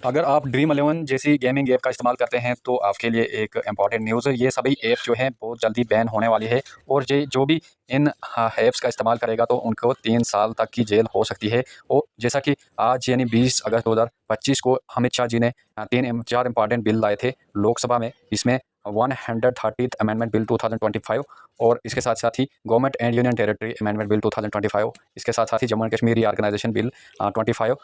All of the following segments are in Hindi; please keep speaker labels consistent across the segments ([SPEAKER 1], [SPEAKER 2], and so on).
[SPEAKER 1] अगर आप ड्रीम 11 जैसी गेमिंग ऐप का इस्तेमाल करते हैं तो आपके लिए एक इम्पॉर्टेंट न्यूज़ है। ये सभी ऐप जो है बहुत जल्दी बैन होने वाली है और ये जो भी इन ऐप्स का इस्तेमाल करेगा तो उनको 3 साल तक की जेल हो सकती है। और जैसा कि आज यानी 20 अगस्त 2025 को अमित शाह जी ने 4 इम्पॉर्टेंट बिल लाए थे लोकसभा में। इसमें 130th अमेंडमेंट बिल 2025 और इसके साथ साथ ही government and union territory amendment bill 2025, इसके साथ साथ ही Jammu and Kashmir reorganisation bill 25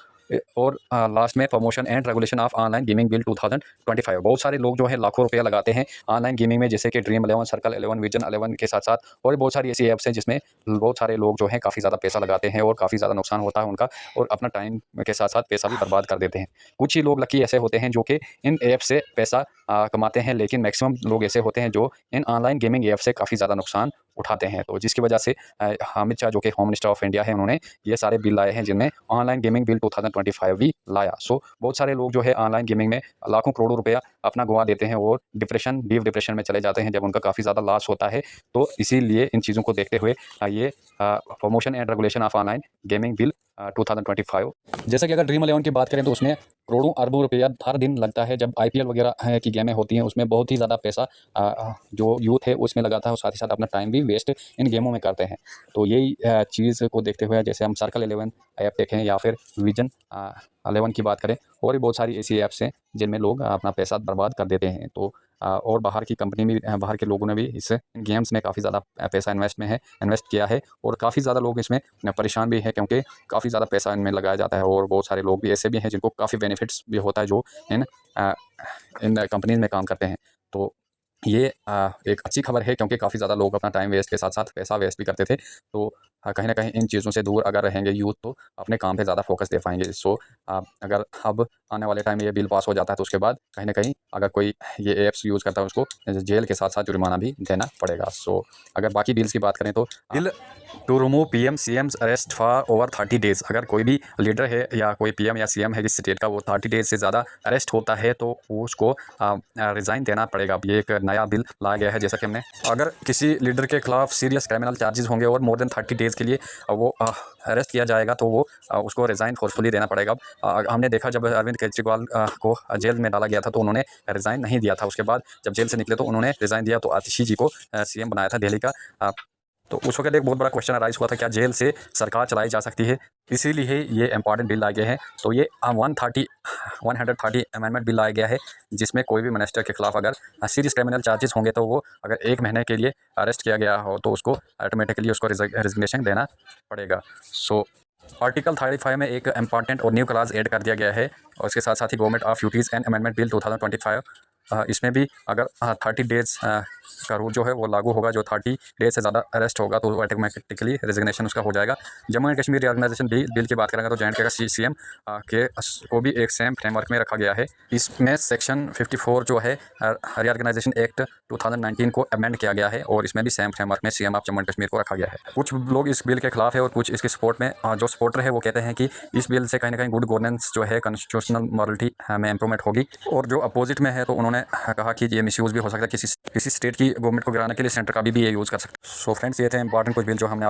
[SPEAKER 1] और लास्ट में promotion and regulation of online gaming bill 2025। बहुत सारे लोग जो है लाखों रुपया लगाते हैं ऑनलाइन गेमिंग में, जैसे कि ड्रीम 11, सर्कल 11, विजन 11 के साथ साथ और बहुत सारी ऐसी ऐप्स हैं जिसमें बहुत सारे लोग जो हैं काफ़ी ज़्यादा पैसा लगाते हैं और काफ़ी ज़्यादा नुकसान होता है उनका और अपना टाइम के साथ साथ पैसा भी बर्बाद कर देते हैं। कुछ ही लोग लकी ऐसे होते हैं जो कि इन ऐप से पैसा कमाते हैं, लेकिन मैक्सिमम लोग ऐसे होते हैं जो इन ऑनलाइन गेमिंग ऐप से काफ़ी ज़्यादा नुकसान उठाते हैं। तो जिसकी वजह से अमित शाह जो कि होम मिनिस्टर ऑफ इंडिया है, उन्होंने ये सारे बिल लाए हैं जिनमें ऑनलाइन गेमिंग बिल 2025 भी लाया। सो बहुत सारे लोग जो है ऑनलाइन गेमिंग में लाखों करोड़ों रुपया अपना गंवा देते हैं और डीप डिप्रेशन में चले जाते हैं जब उनका काफ़ी ज़्यादा लॉस होता है। तो इसीलिए इन चीज़ों को देखते हुए ये promotion and regulation of online gaming bill 2025। जैसा कि अगर ड्रीम 11 की बात करें तो उसमें करोड़ों अरबों रुपया हर दिन लगता है। जब आईपीएल वगैरह की गेमें होती हैं उसमें बहुत ही ज़्यादा पैसा जो यूथ है उसमें लगाता है और साथ ही साथ अपना टाइम भी वेस्ट इन गेमों में करते हैं। तो यही चीज़ को देखते हुए जैसे हम सर्कल 11 ऐप देखें या फिर विजन 11 की बात करें, और भी बहुत सारी ऐसी ऐप्स हैं जिनमें लोग अपना पैसा बर्बाद कर देते हैं। तो और बाहर की कंपनी में बाहर के लोगों ने भी इस गेम्स में काफ़ी ज़्यादा पैसा इन्वेस्ट किया है और काफ़ी ज़्यादा लोग इसमें परेशान भी हैं क्योंकि काफ़ी ज़्यादा पैसा इनमें लगाया जाता है। और बहुत सारे लोग भी ऐसे भी हैं जिनको काफ़ी बेनिफिट्स भी होता है जो इन इन कंपनीज में काम करते हैं। तो ये एक अच्छी खबर है क्योंकि काफ़ी ज़्यादा लोग अपना टाइम वेस्ट के साथ साथ पैसा वेस्ट भी करते थे। तो कहीं ना कहीं इन चीज़ों से दूर अगर रहेंगे यूथ तो अपने काम पे ज़्यादा फोकस दे पाएंगे। सो अगर अब आने वाले टाइम में ये बिल पास हो जाता है तो उसके बाद कहीं ना कहीं अगर कोई ये ऐप्स यूज़ करता है उसको जेल के साथ साथ जुर्माना भी देना पड़ेगा। सो अगर बाकी बिल्स की बात करें तो bill to remove PM CMs arrest for over 30 days. अगर कोई भी लीडर है या कोई पीएम या सीएम है जिस स्टेट का, वो 30 डेज से ज़्यादा अरेस्ट होता है तो उसको रिज़ाइन देना पड़ेगा। ये एक नया बिल लाया गया है। जैसा कि हमने अगर किसी लीडर के खिलाफ सीरियस क्रिमिनल चार्जेस होंगे और मोर देन 30 डेज़ के लिए वो अरेस्ट किया जाएगा तो वो उसको रिज़ाइन फोर्सफुली देना पड़ेगा। हमने देखा जब अरविंद केजरीवाल को जेल में डाला गया था तो उन्होंने रिज़ाइन नहीं दिया था। उसके बाद जब जेल से निकले तो उन्होंने रिज़ाइन दिया। तो आतिशी जी को सीएम बनाया था दिल्ली का। तो उस वक्त एक बहुत बड़ा क्वेश्चन अराइज हुआ था, क्या जेल से सरकार चलाई जा सकती है? इसीलिए ये इंपॉर्टेंट बिल लाए गए हैं। तो ये 130 अमेंडमेंट बिल लाया गया है जिसमें कोई भी मिनिस्टर के खिलाफ अगर सीरियस क्रिमिनल चार्जेस होंगे तो वो अगर 1 महीने के लिए अरेस्ट किया गया हो तो उसको ऑटोमेटिकली उसको रिजिग्नेशन देना पड़ेगा। सो आर्टिकल 35 में एक इंपॉर्टेंट और न्यू क्लास ऐड कर दिया गया है और इसके साथ साथ ही government of duties and amendment bill 2025। इसमें भी अगर 30 डेज़ का रूल जो है वो लागू होगा। जो 30 डेज से ज़्यादा अरेस्ट होगा तो ऑटोमेटिकली रेजिग्नेशन उसका हो जाएगा। Jammu and Kashmir reorganisation bill की बात करेंगे तो J&K का सीएम के को भी एक सेम फ्रेमवर्क में रखा गया है। इसमें सेक्शन 54 जो है रीऑर्गेनाइजेशन एक्ट 2019 को अमेंड किया गया है और इसमें भी सेम फ्रेमवर्क में CM of Jammu and Kashmir को रखा गया है। कुछ लोग इस बिल के खिलाफ है और कुछ इसके सपोर्ट में। जो सपोर्टर है वो कहते हैं कि इस बिल से कहीं ना कहीं गुड गवर्नेंस जो है कॉन्स्टिट्यूशनल मॉरलिटी में इंप्रूवमेंट होगी। और जो अपोजिट में है तो उन्होंने कहा कि ये मिसयूज़ भी हो सकता है, किसी स्टेट की गवर्नमेंट को गिराने के लिए सेंटर का भी ये यूज़ कर सकते हैं। सो फ्रेंड्स, ये थे इंपॉर्टेंट कुछ बिल जो हमने